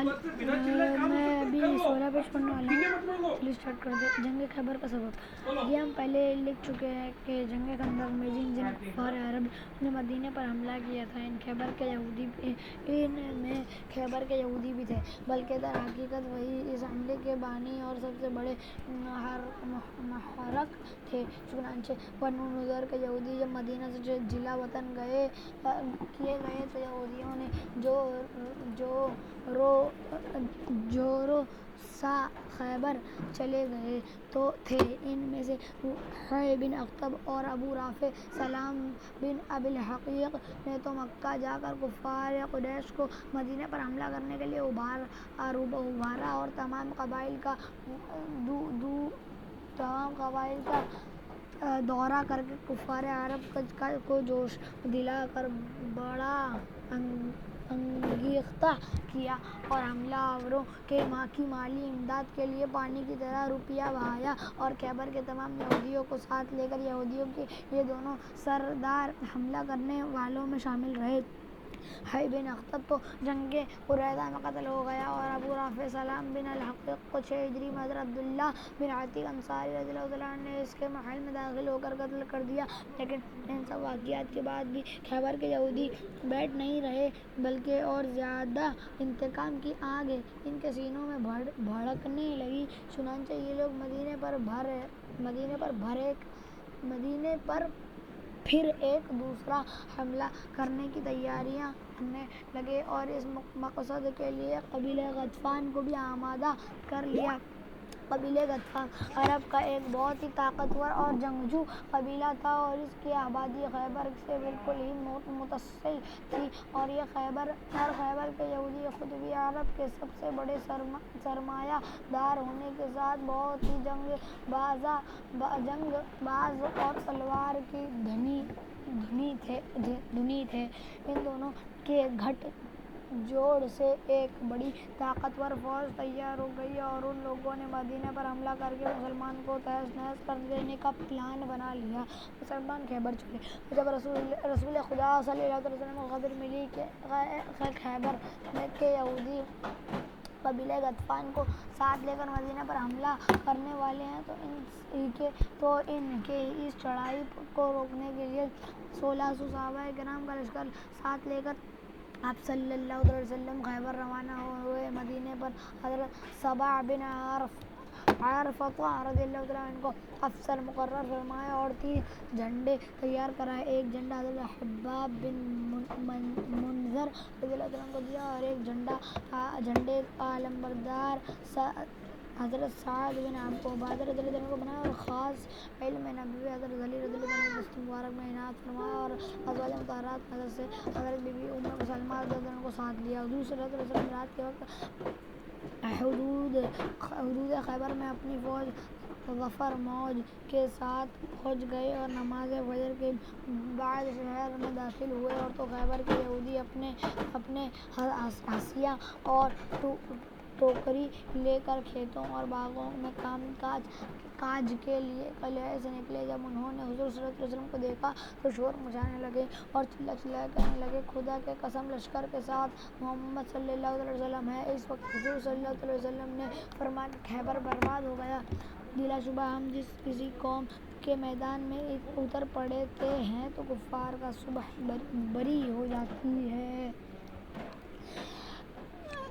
میں ابھی 16 پیج پڑھنے والا ہوں. چلیے اسٹارٹ کر دیں. جنگ خیبر کا سبب. یہ ہم پہلے لکھ چکے ہیں کہ جنگ خندق میں جن کفار عرب نے مدینے پر حملہ کیا تھا ان میں خیبر کے یہودی بھی تھے، بلکہ در حقیقت وہی اس حملے کے بانی اور سب سے بڑے محرک تھے. چنانچہ بنو نضیر کے یہودی جب مدینہ سے جلا وطن کیے گئے تو یہودیوں نے جورو سا خیبر چلے گئے تھے. ان میں سے حوی بن اخطب اور ابو رافع سلام بن ابی الحقیق نے تو مکہ جا کر کفار قریش کو مدینے پر حملہ کرنے کے لیے ابھارا اور تمام قبائل کا دورہ کر کے کفار عرب کو جوش دلا کر بڑا انگیختہ کیا اور حملہ آوروں کی مالی امداد کے لیے پانی کی طرح روپیہ بہایا اور خیبر کے تمام یہودیوں کو ساتھ لے کر یہودیوں کے یہ دونوں سردار حملہ کرنے والوں میں شامل رہے. حوی بن اخطب تو جنگ قریظہ میں قتل ہو گیا اور ابو رافع سلام بن الحقیق کو 6 ہجری میں حضرت عبداللہ بن عتیق انصاری رضی اللہ عنہ نے اس کے محل میں داخل ہو کر قتل کر دیا. لیکن ان سب واقعات کے بعد بھی خیبر کے یہودی بیٹھ نہیں رہے بلکہ اور زیادہ انتقام کی آگ ان کے سینوں میں بھڑکنے لگی. چنانچہ یہ لوگ مدینے پر پھر ایک دوسرا حملہ کرنے کی تیاریاں کرنے لگے اور اس مقصد کے لیے قبیلہ غطفان کو بھی آمادہ کر لیا. قبیلہ غطفان عرب کا ایک بہت ہی طاقتور اور جنگجو قبیلہ تھا اور اس کی آبادی خیبر سے بالکل ہی متصل تھی اور خیبر کے یہودی خود بھی عرب کے سب سے بڑے سرمایہ دار ہونے کے ساتھ بہت ہی جنگ باز اور تلوار کے دھنی تھے. ان دونوں کے گٹھ جوڑ سے ایک بڑی طاقتور فوج تیار ہو گئی اور ان لوگوں نے مدینے پر حملہ کر کے مسلمان کو تہس نہس کر دینے کا پلان بنا لیا. مسلمان خیبر چلے. جب رسول خدا صلی اللہ علیہ وسلم کو خبر ملی کہ خیبر کے یہودی قبیلہ غطفان کو ساتھ لے کر مدینے پر حملہ کرنے والے ہیں تو ان کے اس چڑھائی کو روکنے کے لیے 1600 صحابہ کرام کا لشکر ساتھ لے کر آپ صلی اللہ علیہ وسلم خیبر روانہ ہوئے. مدینے پر حضرت سبع بن عارفہ رضی اللہ عنہ کو افسر مقرر فرمایا اور 30 جھنڈے تیار کرائے. ایک جھنڈا حضرت حباب بن منذر رضی اللہ عنہ کو دیا اور ایک جھنڈے کا علمبردار حضرت سعد بن عبادہ رضی اللہ عنہ کو بنایا اور خاص علم نبوی حضرت علی رضی اللہ عنہ کو دست مبارک میں عنایت فرمایا اور ازواج مطہرات میں سے حضرت بی بی ام سلمہ رضی اللہ عنہ کو ساتھ لیا. حضور صلی اللہ علیہ وسلم رات کے وقت حدود خیبر میں اپنی فوج ظفر موج کے ساتھ پہنچ گئے اور نماز فجر کے بعد شہر میں داخل ہوئے اور تو خیبر کے یہودی اپنے حاشیہ اور ٹوکری لے کر کھیتوں اور باغوں میں کام کاج کے لیے قلعے سے نکلے. جب انہوں نے حضور صلی اللہ علیہ وسلم کو دیکھا تو شور مچانے لگے اور چلا کہنے لگے خدا کی قسم لشکر کے ساتھ محمد صلی اللہ علیہ وسلم ہے. اس وقت حضور صلی اللہ علیہ وسلم نے فرمایا کہ خیبر برباد ہو گیا. بلا شبہ ہم جس کسی قوم کے میدان میں اتر پڑتے ہیں تو کفار کا صبح بری ہو جاتی ہے.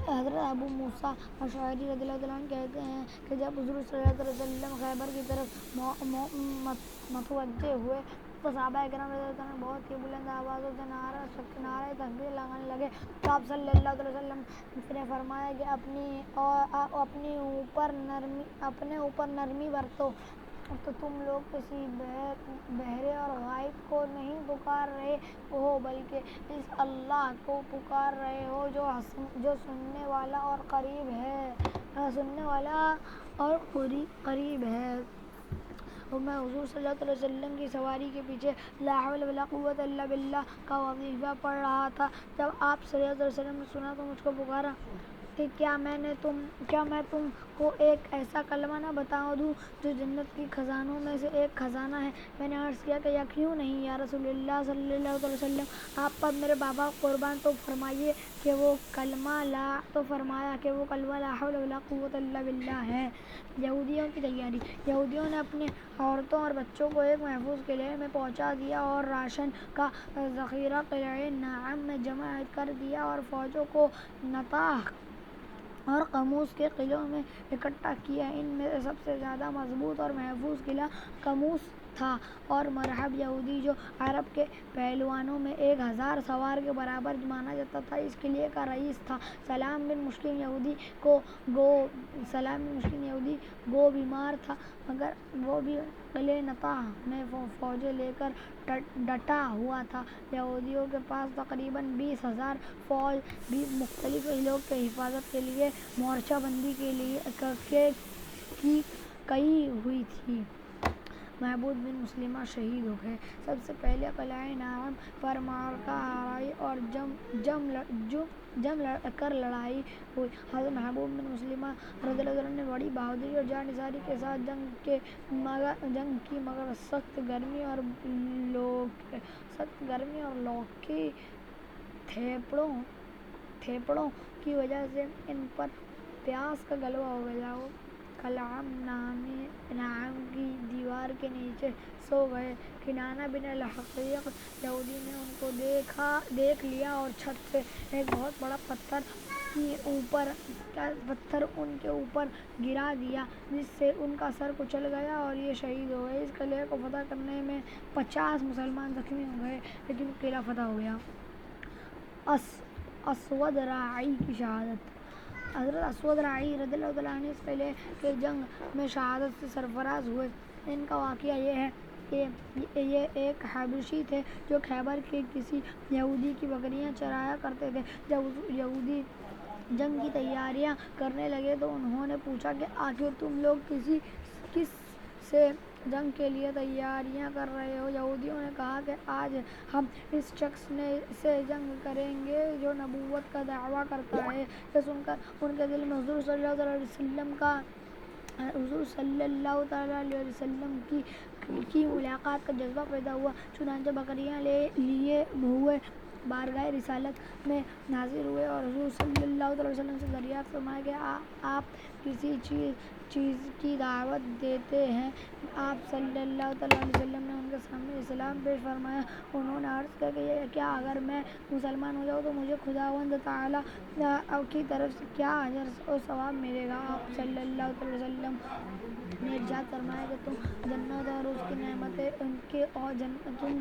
حضرت ابو موسیٰ اشعری رضی اللہ عنہ کہتے ہیں کہ جب حضور صلی اللہ علیہ وسلم خیبر کی طرف متوجہ ہوئے تو صحابہ کرام رضی اللہ عنہ بہت ہی بلند آوازوں سے نعرہ تکبیر لگانے لگے. تو آپ صلی اللہ علیہ وسلم نے فرمایا کہ اپنے اوپر نرمی برتو. تو تم لوگ کسی بہرے اور غائب کو نہیں پکار رہے ہو بلکہ اس اللہ کو پکار رہے ہو جو سننے والا اور قریب ہے. میں حضور صلی اللہ علیہ وسلم کی سواری کے پیچھے لا حول ولا قوت الا باللہ کا وظیفہ پڑھ رہا تھا. جب آپ صلی اللہ علیہ وسلم نے سنا تو مجھ کو پکارا کہ کیا میں تم کو ایک ایسا کلمہ نہ بتا دوں جو جنت کی خزانوں میں سے ایک خزانہ ہے؟ میں نے عرض کیا کہ یقیناً نہیں یا رسول اللہ صلی اللہ علیہ وسلم، آپ پر میرے بابا قربان، تو فرمایا کہ وہ کلمہ لا حول ولا قوت الا باللہ ہے۔ یہودیوں کی تیاری۔ یہودیوں نے اپنی عورتوں اور بچوں کو ایک محفوظ قلعے میں پہنچا دیا اور راشن کا ذخیرہ قلعہ نعام میں جمع کر دیا اور فوجوں کو نطاح اور قموس کے قلعوں میں اکٹھا کیا۔ ان میں سے سب سے زیادہ مضبوط اور محفوظ قلعہ قموس تھا، اور مرحب یہودی، جو عرب کے پہلوانوں میں 1000 سوار کے برابر مانا جاتا تھا، اس قلعے کا رئیس تھا۔ سلام بن مشکین یہودی گو بیمار تھا، مگر وہ بھی قلعہ نطاح میں فوجیں لے کر ڈٹا ہوا تھا۔ یہودیوں کے پاس تقریباً 20,000 فوج بھی مختلف قلعوں کی حفاظت کے لیے مورچہ بندی کی ہوئی تھی۔ محمود بن مسلمہ شہید ہو گئے۔ سب سے پہلے قلعہ نعام پر معرکہ آرائی اور جم کر لڑائی ہوئی۔ حضرت محمود بن مسلمہ رضی اللہ عنہ نے بڑی بہادری اور جانبداری کے ساتھ جنگ کی، مگر سخت گرمی اور لوک کی تھیپڑوں کی وجہ سے ان پر پیاس کا غلبہ ہو گیا۔ وہ قلعہ نعام کی دیوار کے نیچے سو گئے۔ کنانہ بن الحقیق یہودی نے ان کو دیکھ لیا اور چھت سے ایک بہت بڑا پتھر ان کے اوپر گرا دیا، جس سے ان کا سر کچل گیا اور یہ شہید ہو گئے۔ اس قلعے کو فتح کرنے میں 50 مسلمان زخمی ہو گئے، لیکن قلعہ فتح ہو گیا۔ اسود راعی کی شہادت۔ حضرت اسود راعی رضی اللہ عنہ اس قلعے کے جنگ میں شہادت سے سرفراز ہوئے۔ ان کا واقعہ یہ ہے کہ یہ ایک حبشی تھے جو خیبر کے کسی یہودی کی بکریاں چرایا کرتے تھے۔ جب یہودی جنگ کی تیاریاں کرنے لگے تو انہوں نے پوچھا کہ آخر تم لوگ کس سے جنگ کے لیے تیاریاں کر رہے ہو؟ یہودیوں نے کہا کہ آج ہم اس شخص سے جنگ کریں گے جو نبوت کا دعویٰ کرتا ہے۔ یہ سن کر ان کے دل میں حضور صلی اللہ علیہ وسلم کی ملاقات کا جذبہ پیدا ہوا، چنانچہ بکریاں لیے ہوئے بارگاہ رسالت میں حاضر ہوئے اور حضور صلی اللہ علیہ وسلم سے دریافت فرمایا کہ آپ کسی چیز کی دعوت دیتے ہیں؟ آپ صلی اللہ علیہ وسلم نے ان کے سامنے اسلام پیش فرمایا۔ انہوں نے عرض کیا کہ کیا اگر میں مسلمان ہو جاؤں تو مجھے خداوند تعالیٰ کی طرف سے کیا اجر و ثواب ملے گا؟ آپ صلی اللہ علیہ وسلم نے ارشاد فرمایا کہ تم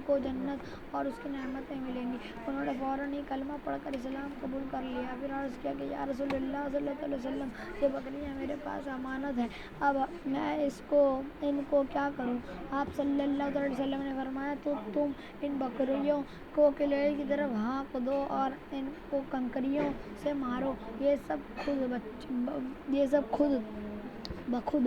کو جنت اور اس کی نعمتیں ملیں گی۔ انہوں نے فوراً ہی کلمہ پڑھ کر اسلام قبول کر لیا، پھر عرض کیا کہ یا رسول اللہ صلی اللہ علیہ وسلم، یہ بکریاں میرے پاس امانت ہیں، اب میں ان کو کیا کروں؟ آپ صلی اللہ علیہ وسلم نے فرمایا تو تم ان بکریوں کو قلعے کی طرف ہانک دو اور ان کو کنکریوں سے مارو، یہ سب خود بخود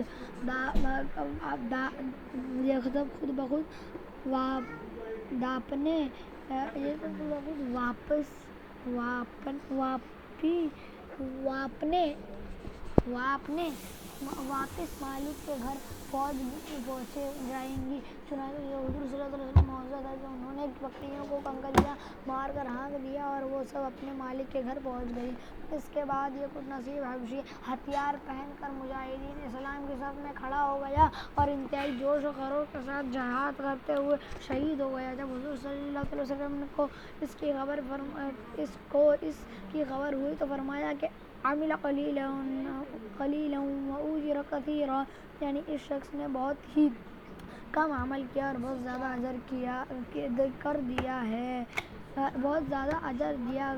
واپس مالک کے گھر پہنچ جائیں گی۔ چنانچہ یہ حضور صلی اللہ علیہ وسلم معجزہ تھا کہ انہوں نے بکریوں کو کنکریاں مار کر ہانک دیا اور وہ سب اپنے مالک کے گھر پہنچ گئی۔ اس کے بعد یہ خود نصیب حبشی ہتھیار پہن کر مجاہدین اسلام کی صف میں کھڑا ہو گیا اور انتہائی جوش و خروش کے ساتھ جہاد کرتے ہوئے شہید ہو گیا۔ جب حضور صلی اللہ علیہ وسلم کو اس کی خبر ہوئی تو فرمایا کہ عمل قلیلا واجر کثیرا، یعنی اس شخص نے بہت ہی کم عمل کیا اور بہت زیادہ اجر دیا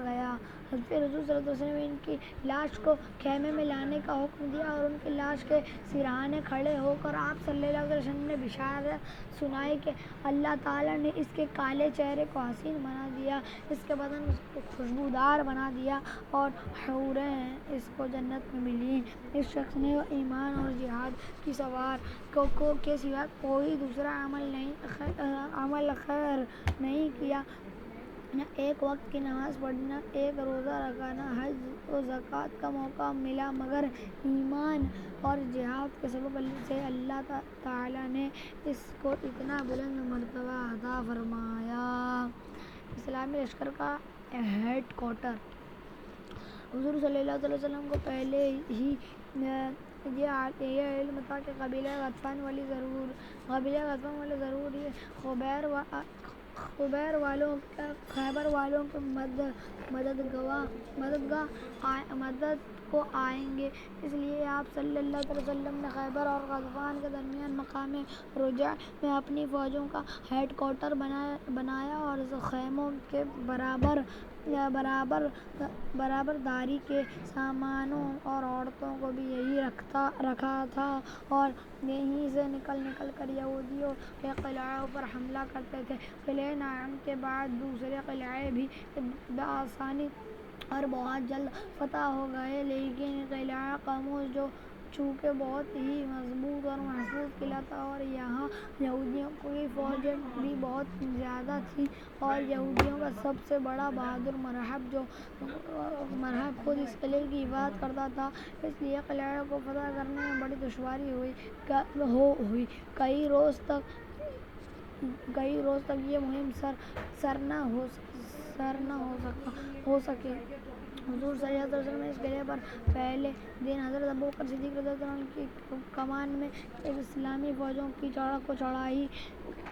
گیا۔ پھر حضور صلی اللہ علیہ وسلم نے ان کی لاش کو خیمے میں لانے کا حکم دیا اور ان کی لاش کے سرہانے کھڑے ہو کر آپ صلی اللہ علیہ وسلم نے بشارت سنائی کہ اللہ تعالیٰ نے اس کے کالے چہرے کو حسین بنا دیا، اس کے بدن کو خوشبودار بنا دیا اور حوریں اس کو جنت میں ملیں۔ اس شخص نے ایمان اور جہاد کی سوار کے سوا کوئی دوسرا عمل خیر نہیں کیا نہ ایک وقت کی نماز پڑھنا، ایک روزہ رکھنا، حج و زکوٰۃ کا موقع ملا، مگر ایمان اور جہاد کے سبب سے اللہ تعالیٰ نے اس کو اتنا بلند مرتبہ عطا فرمایا۔ اسلامی لشکر کا ہیڈ کوارٹر حضور صلی اللہ علیہ وسلم کو پہلے ہی یہ علم تھا کہ قبیلہ غطفان والے ضرور ہی خیبر والوں کے مدد کو آئیں گے، اس لیے آپ صلی اللہ علیہ وسلم نے خیبر اور غطفان کے درمیان مقام رجوع میں اپنی فوجوں کا ہیڈ کوارٹر بنایا اور خیموں کے برابر داری کے سامانوں اور عورتوں کو بھی یہیں رکھا تھا اور یہیں سے نکل کر یہودیوں کے قلعوں پر حملہ کرتے تھے۔ قلعہ نعیم کے بعد دوسرے قلعے بھی بآسانی اور بہت جلد فتح ہو گئے، لیکن قلعہ قموس جو چونکہ بہت ہی مضبوط اور محفوظ قلعہ تھا اور یہاں یہودیوں کی فوج بھی بہت زیادہ تھی اور یہودیوں کا سب سے بڑا بہادر مرہب خود اس قلعے کی حفاظت کرتا تھا، اس لیے قلعے کو فتح کرنے میں بڑی دشواری ہوئی۔ کئی روز تک یہ مہم سر نہ ہو سکی۔ حضور صلی اللہ علیہ وسلم نے اس قلعے پر پہلے دن حضرت ابوبکر صدیق رضی اللہ عنہ کی کمان میں اسلامی فوجوں کی چڑھائی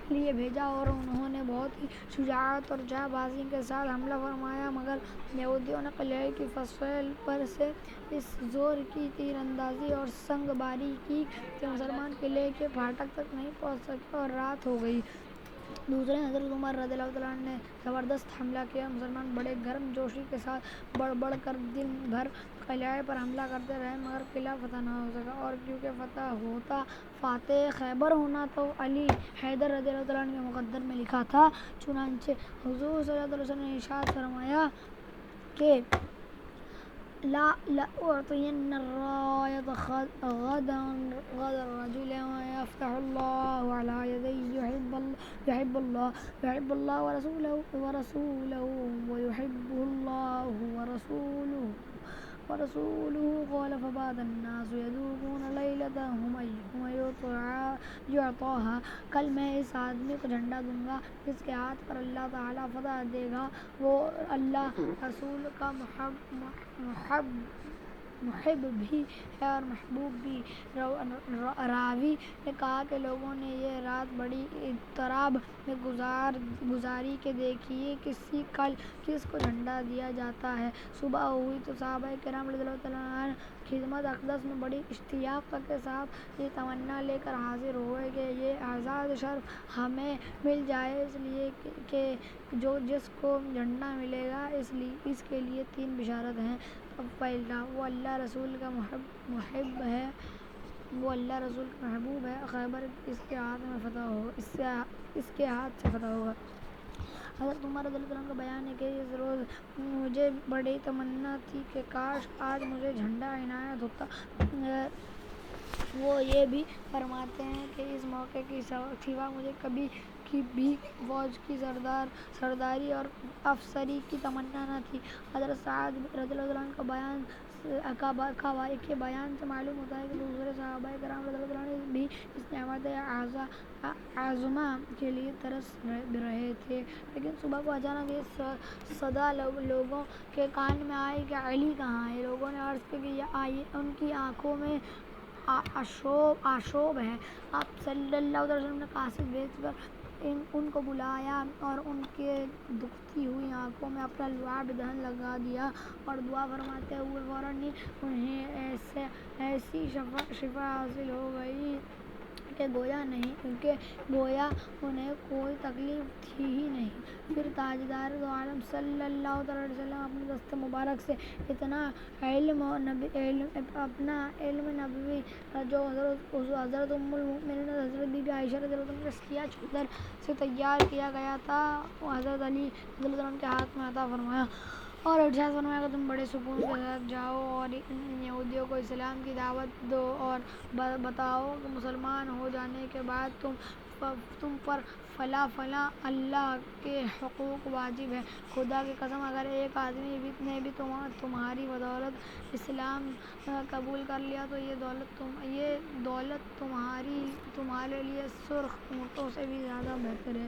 کے لیے بھیجا اور انہوں نے بہت ہی شجاعت اور جاں بازی کے ساتھ حملہ فرمایا، مگر یہودیوں نے قلعے کی فضائل پر سے اس زور کی تیر اندازی اور سنگ باری کی کہ مسلمان قلعے کے پھاٹک تک نہیں پہنچ سکے اور رات ہو گئی۔ دوسرے حضرت عمر رضی اللہ عنہ نے زبردست حملہ کیا۔ مسلمان بڑے گرم جوشی کے ساتھ بڑھ کر دن بھر قلعے پر حملہ کرتے رہے، مگر قلعہ فتح نہ ہو سکا، اور کیونکہ فاتح خیبر ہونا تو علی حیدر رضی اللہ عنہ کے مقدر میں لکھا تھا، چنانچہ حضور صلی اللہ علیہ وسلم نے ارشاد فرمایا کہ لأعطين الراية غدا رجلا يفتح الله على يديه يحب الله ورسوله ويحبه الله ورسوله قال فبات الناس يذوقون ليلتهم أيهم يعطاها۔ کل میں اس آدمی کو جھنڈا دوں گا جس کے ہاتھ پر اللہ تعالیٰ فتح دے گا، وہ اللہ رسول کا محب بھی ہے اور محبوب بھی۔ راوی نے کہا کہ لوگوں نے یہ رات بڑی اضطراب میں گزاری کہ دیکھیے کس کو جھنڈا دیا جاتا ہے۔ صبح ہوئی تو صحابہ کرام رضی اللہ عنہ خدمت اقدس میں بڑی اشتیاق کے ساتھ یہ تمنا لے کر حاضر ہوئے کہ یہ اعزاز شرف ہمیں مل جائے، اس لیے کہ جس کو جھنڈا ملے گا اس کے لیے 3 بشارت ہیں۔ پہلا، وہ اللہ رسول کا محب ہے، وہ اللہ رسول کا محبوب ہے، خیبر اس کے ہاتھ سے فتح ہوگا۔ حضرت عمر رضی اللہ عنہ کا بیان ہے کہ اس روز مجھے بڑی تمنا تھی کہ کاش آج مجھے جھنڈا عنایت ہوتا۔ وہ یہ بھی فرماتے ہیں کہ اس موقع کے سوا مجھے کبھی بھی فوج کی سرداری اور افسری کی تمنا نہ تھی۔ حضرت سعد رضی اللہ عنہ کے بیان سے معلوم ہوتا ہے کہ دوسرے صحابہ کرام رضی اللہ عنہ بھی اس نعمت عظمہ کے لیے ترس رہے تھے، لیکن صبح کو اچانک یہ صدا لوگوں کے کان میں آئی کہ علی کہاں ہے؟ لوگوں نے عرض کیا کہ ان کی آنکھوں میں آشوب ہے۔ آپ صلی اللہ علیہ وسلم نے قاصد بھیج کر ان کو بلایا اور ان کے دکھتی ہوئی آنکھوں میں اپنا لعاب دہن لگا دیا اور دعا فرماتے ہوئے فوراً ہی انہیں ایسی شفا حاصل ہو گئی کہ گویا انہیں کوئی تکلیف تھی ہی نہیں۔ پھر تاجدار دو عالم صلی اللہ علیہ وسلم اپنے دست مبارک سے اتنا اپنا علم نبوی جو حضرت ام المؤمنین حضرت بی بی عائشہ رضی اللہ عنہا کے سیاہ چادر سے تیار کیا گیا تھا، حضرت علی رضی اللہ عنہ کے ہاتھ میں عطا فرمایا اور ارشاد فرمایا کہ تم بڑے سکون کے ساتھ جاؤ اور ان یہودیوں کو اسلام کی دعوت دو اور بتاؤ کہ مسلمان ہو جانے کے بعد تم تم پر فلاں اللہ کے حقوق واجب ہیں۔ خدا کی قسم اگر ایک آدمی نے بھی تمہاری بدولت اسلام قبول کر لیا تو یہ دولت تمہارے لیے سرخ اونٹوں سے بھی زیادہ بہتر ہے۔